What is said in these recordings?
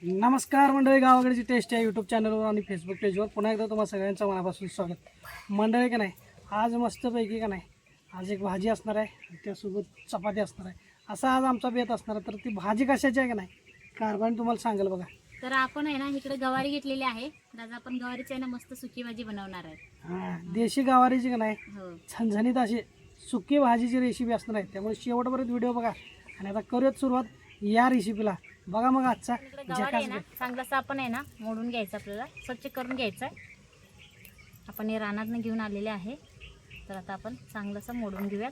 नमस्कार मंडळी, गावाकडची टेस्ट या यूट्यूब चॅनलवर आणि फेसबुक पेजवर पुन्हा एकदा तुम्हाला सगळ्यांचं मनापासून स्वागत. मंडळी का नाही, आज मस्तपैकी का नाही, आज एक भाजी असणार आहे, त्यासोबत चपाती असणार आहे. असा आज आमचा बेत असणार आहे. तर ती भाजी कशाची आहे का नाही, कारभार तुम्हाला सांगेल बघा. तर आपण आहे ना इकडे गवारी घेतलेली आहे. आज आपण गवारीची आहे ना मस्त सुकी भाजी बनवणार आहे. हां, देशी गवारीची का नाही, हो. झणझणीत अशी सुकी भाजीची रेसिपी असणार आहे. त्यामुळे शेवटपर्यंत व्हिडिओ बघा आणि आता करूयात सुरुवात या रेसिपीला. बघा मग आजचा इकडे गवारी आहे ना चांगलासा आपण आहे ना मोडून घ्यायचं, आपल्याला स्वच्छ करून घ्यायचं आहे. आपण हे रानातनं घेऊन आलेले आहे. तर आता आपण चांगलंसं मोडून घेऊयात.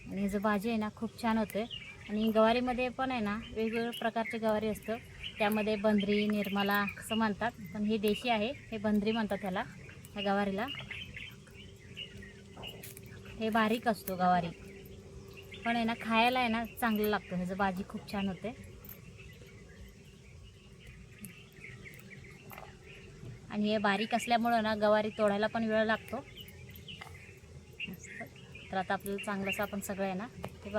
आणि हे जो भाजी आहे ना खूप छान होते. आणि गवारीमध्ये पण आहे ना वेगवेगळ्या प्रकारचे गवारी असतं. त्यामध्ये बंदरी, निर्मला असं म्हणतात, पण हे देशी आहे, हे बंदरी म्हणतात ह्याला, ह्या गवारीला. हे बारीक असतो गवारी, पण आहे ना खायला आहे ना चांगलं लागतं. ह्याचं भाजी खूप छान होते. आणि हे बारीक असल्यामुळं ना गवारी तोडायला पण वेळ लागतो. तर आता आपल्याला चांगलंसं आपण सगळं आहे ना ते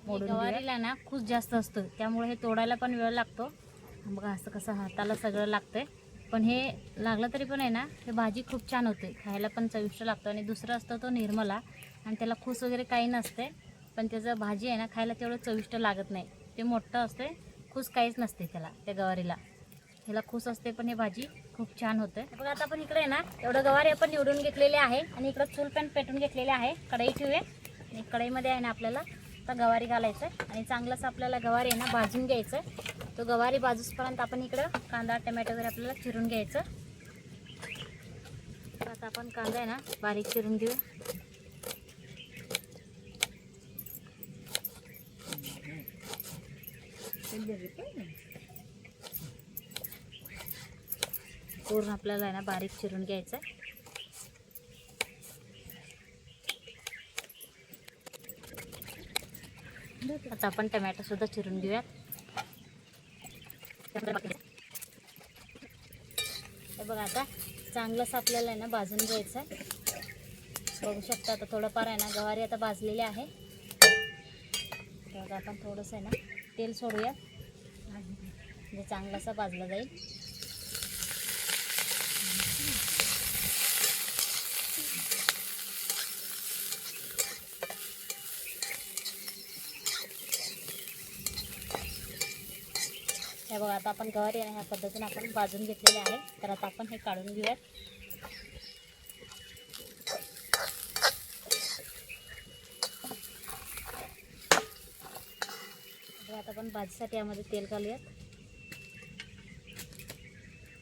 मोडून गवारीला ना खूप जास्त असतं, त्यामुळे हे तोडायला पण वेळ लागतो. बघा असं कसं हाताला सगळं लागतंय, पण हे लागलं तरी पण आहे ना हे भाजी खूप छान होते, खायला पण चविष्ट लागतं. आणि दुसरं असतं तो निर्मला, आणि त्याला खूस वगैरे काही नसते, पण त्याचं भाजी आहे ना खायला तेवढं चविष्ट लागत नाही. ते मोठं असते, खूस काहीच नसते त्याला, त्या गवारीला. ह्याला खूस असते, पण हे भाजी खूप छान होते. बघा आता आपण इकडे आहे ना एवढं गवारी आपण निवडून घेतलेले आहे. आणि इकडं चूल पॅन पेटून घेतलेले आहे. कढई ठेवूया आणि कढईमध्ये आहे ना आपल्याला आता गवारी घालायचं आहे. आणि चांगलंसं आपल्याला गवारी आहे ना भाजून घ्यायचं आहे. तो गवारी बाजूसपर्यंत आपण इकडं कांदा टमॅटो वगैरे आपल्याला चिरून घ्यायचं. आता आपण कांदा आहे ना बारीक चिरून घेऊ. पूर्ण आपल्याला आहे ना बारीक चिरून घ्यायचं. आता आपण टमॅटो सुद्धा चिरून घेऊयात. हे बघा आता चांगलंसं आपल्याला आहे ना भाजून घ्यायचं आहे. बघू शकता आता थोडंफार आहे ना गवारी आता भाजलेली आहे. तर आपण थोडंसं आहे ना तेल सोडूया, म्हणजे चांगलंसं भाजलं जाईल. हे बघा आता आपण गवारी आहे ह्या पद्धतीने आपण भाजून घेतलेले आहे. तर आता आपण हे काढून घेऊयात. आता आपण भाजीसाठी यामध्ये तेल घालूयात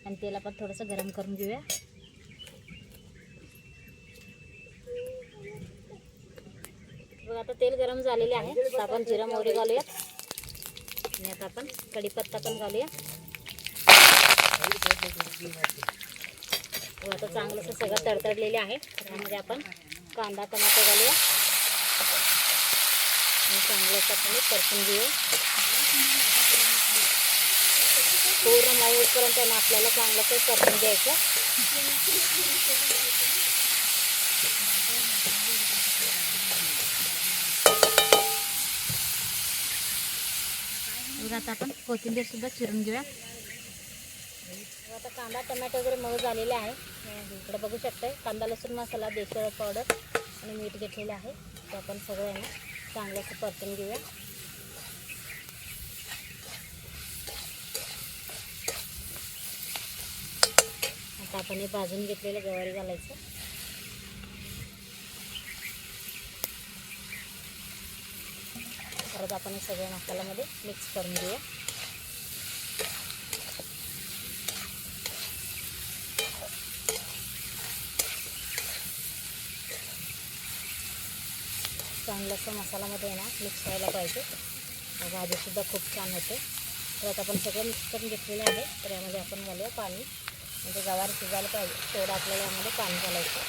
आणि तेल आपण थोडंसं गरम करून घेऊया. बघा आता तेल गरम झालेले आहे. तर आपण जिरा मोहरी घालूयात आणि आता आपण कढीपत्ता पण घालूया. आता चांगलंसं सगळं तडतडलेले आहे. त्यामध्ये आपण कांदा टमाटर घालूया आणि चांगलंसं आपण परतून घेऊया. पूर्ण मऊ होईपर्यंत आपल्याला चांगलंसं परतून घ्यायचं. आता आपण कोथिंबीर सुद्धा चिरून घेऊया. आता कांदा टमॅटो वगैरे मऊ झालेले आहे. इकडे बघू शकताय कांदा लसूण मसाला, देशी हळद पावडर आणि मीठ घेतलेले आहे. तर आपण सगळं आहे ना चांगलंसं परतून घेऊया. आता आपण हे भाजून घेतलेले गवारी घालायचं. परत आपण हे सगळ्या मसाल्यामध्ये मिक्स करून घेऊया. चांगलंसं मसाल्यामध्ये आहे ना मिक्स व्हायला पाहिजे. भाजीसुद्धा खूप छान होते. तर आता आपण सगळं मिक्स करून घेतलेलं आहे. तर यामध्ये आपण घालूया पाणी, म्हणजे गवारी शिजायला पाहिजे तेवढं आपल्याला यामध्ये पाणी घालायचं.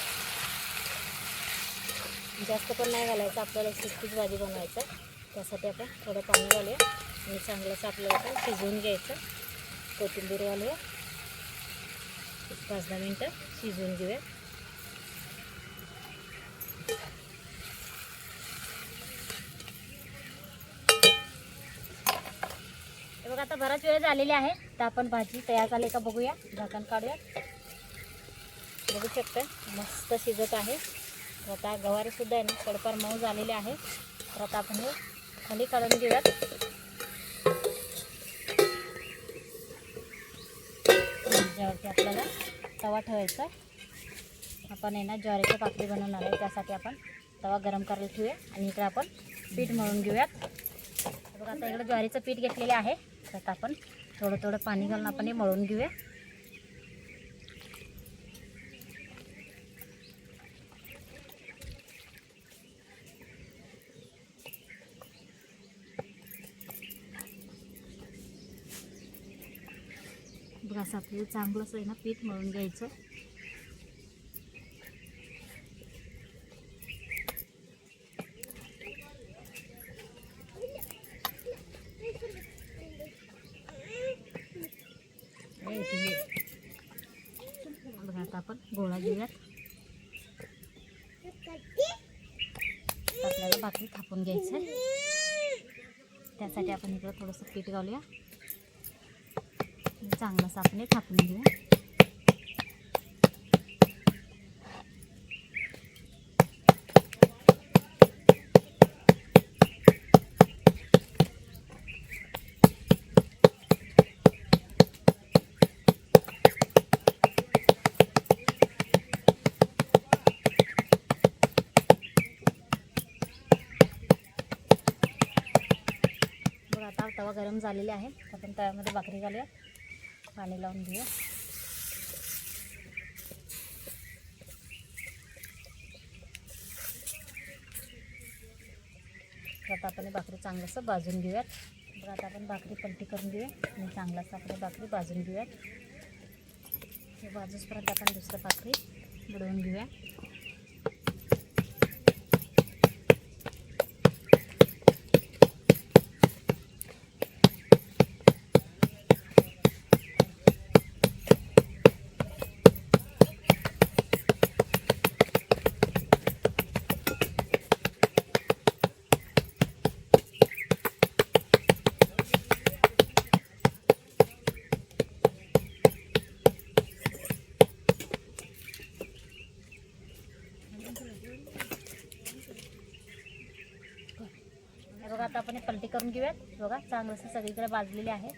जास्त पण नाही घालायचं, आपल्याला सुकीच भाजी बनवायचं. त्यासाठी आपण थोडं पाणी घालूया आणि चांगलंसं आपल्याला पण शिजवून घ्यायचं. कोथिंबीर घालूया, 5-10 मिनटं शिजवून घेऊया. बघा आता बराच वेळ झालेला आहे, तर आपण भाजी तयार झाली का बघूया. झाकण काढूया. बघू शकता मस्त शिजत आहे. तर आता गवारी सुद्धा आहे ना थोडंफार मऊ झालेले आहे. तर आता आपण हे खाली काढून घेऊयात. ज्यावरती आपल्याला तवा ठेवायचा. आपण आहे ना ज्वारीची भाकरी बनवणार आहे, त्यासाठी आपण तवा गरम करायला ठेवूया आणि इकडे आपण पीठ मळून घेऊयात. बघा आता इकडे ज्वारीचं पीठ घेतलेलं आहे. तर आता आपण थोडं थोडं पाणी घालून आपण हे मळून घेऊया. बघा असं आपल्याला चांगलंच आहे ना पीठ मळून घ्यायचं. बघा आता आपण गोळा घेऊयात. आपल्याला भाकरी थापून घ्यायचं आहे. त्यासाठी आपण इकडं थोडंसं पीठ घालूया. चांगलंच आपण हे थापून घेऊया. बघा आता तवा गरम झालेला आहे. आपण तव्यामध्ये भाकरी घालूया. पाणी लावून घेऊया. आता आपण भाकरी चांगलंसं भाजून घेऊयात. बघा आता आपण भाकरी पलटी करून घेऊया आणि चांगलाच आपण भाकरी भाजून घेऊयात. हे भाजूसपर्यंत आपण दुसरं भाकरी बुडवून घेऊया. बघा आता आपण पलटी करून घेऊयात. बघा चांगलंसं सगळीकडे भाजलेले आहे.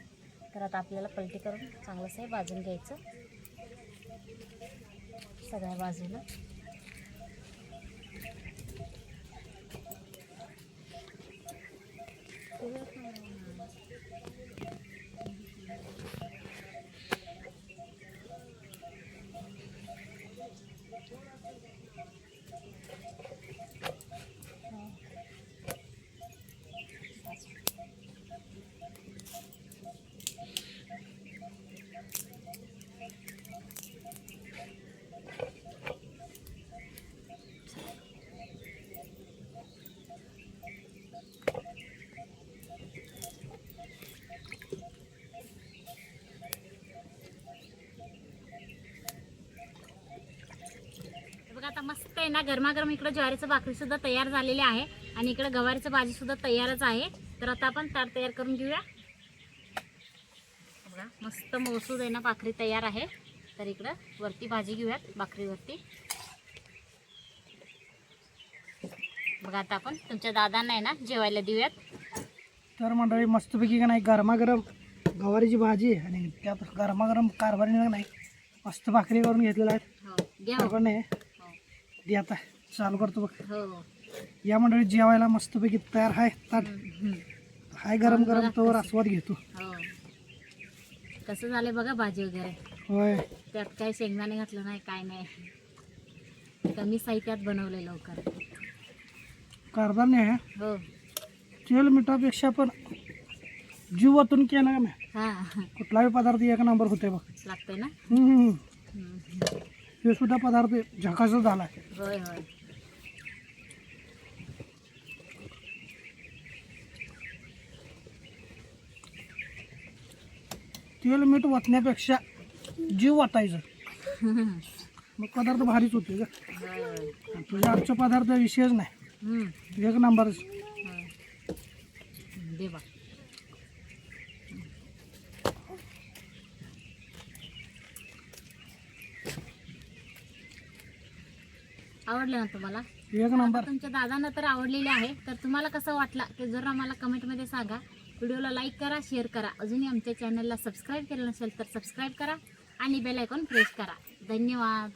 तर आता आपल्याला पलटी करून चांगलंसं हे भाजून घ्यायचं सगळ्या बाजूला. बघा आता मस्त आहे ना गरमागरम इकडे ज्वारीचं भाकरी सुद्धा तयार झालेली आहे आणि इकडे गवारीचं भाजी सुद्धा तयारच आहे. तर आता आपण ताट तयार करून घेऊया. बघा मस्त मौसूद आहे ना भाकरी तयार आहे. तर इकडं वरती भाजी घेऊयात भाकरीवरती. बघा आता आपण तुमच्या दादांना आहे ना जेवायला देऊयात. तर मंडळी मस्तपैकी का नाही गरमागरम गवारीची भाजी आणि त्यात गरमागरम कारभारीने नाही मस्त भाकरी करून घेतलेल्या आहेत. हो घ्या. आपण नाही दे आता चालू करतो बघ. हो या मंडळी जेवायला मस्तपैकी तयार आहे. ताट हाय गरम गरम तोवर आस्वाद घेतो. हो कसं झालं बघा भाजी वगैरे. होय त्यात काही शेंगदाणे घातलं नाही काय नाही. कमी साहित्यात बनवले लवकर. कारभार नाही आहे. हो तेल मिठापेक्षा पण जीव वाटून केला का नाही हां कुठलाही पदार्थ एक नंबर होते बघ. लागतंय ना. हे सुद्धा पदार्थ झकासच झाला. होय होय तेल मीठ वाटण्यापेक्षा जीव वाटायचं मग पदार्थ भारीच होते का. तुझ्या आजचा पदार्थ विषयच नाही एक नंबरच. दे बा आवडलं ना तुम्हाला? एक नंबर. तुमच्या दादांना तर आवडलेले आहे. तर तुम्हाला कसं वाटला ते जर आम्हाला कमेंटमध्ये सांगा. व्हिडिओला लाईक करा, शेअर करा. अजूनही आमच्या चॅनलला सबस्क्राईब केलं नसेल तर सबस्क्राईब करा आणि बेल आयकॉन प्रेस करा. धन्यवाद.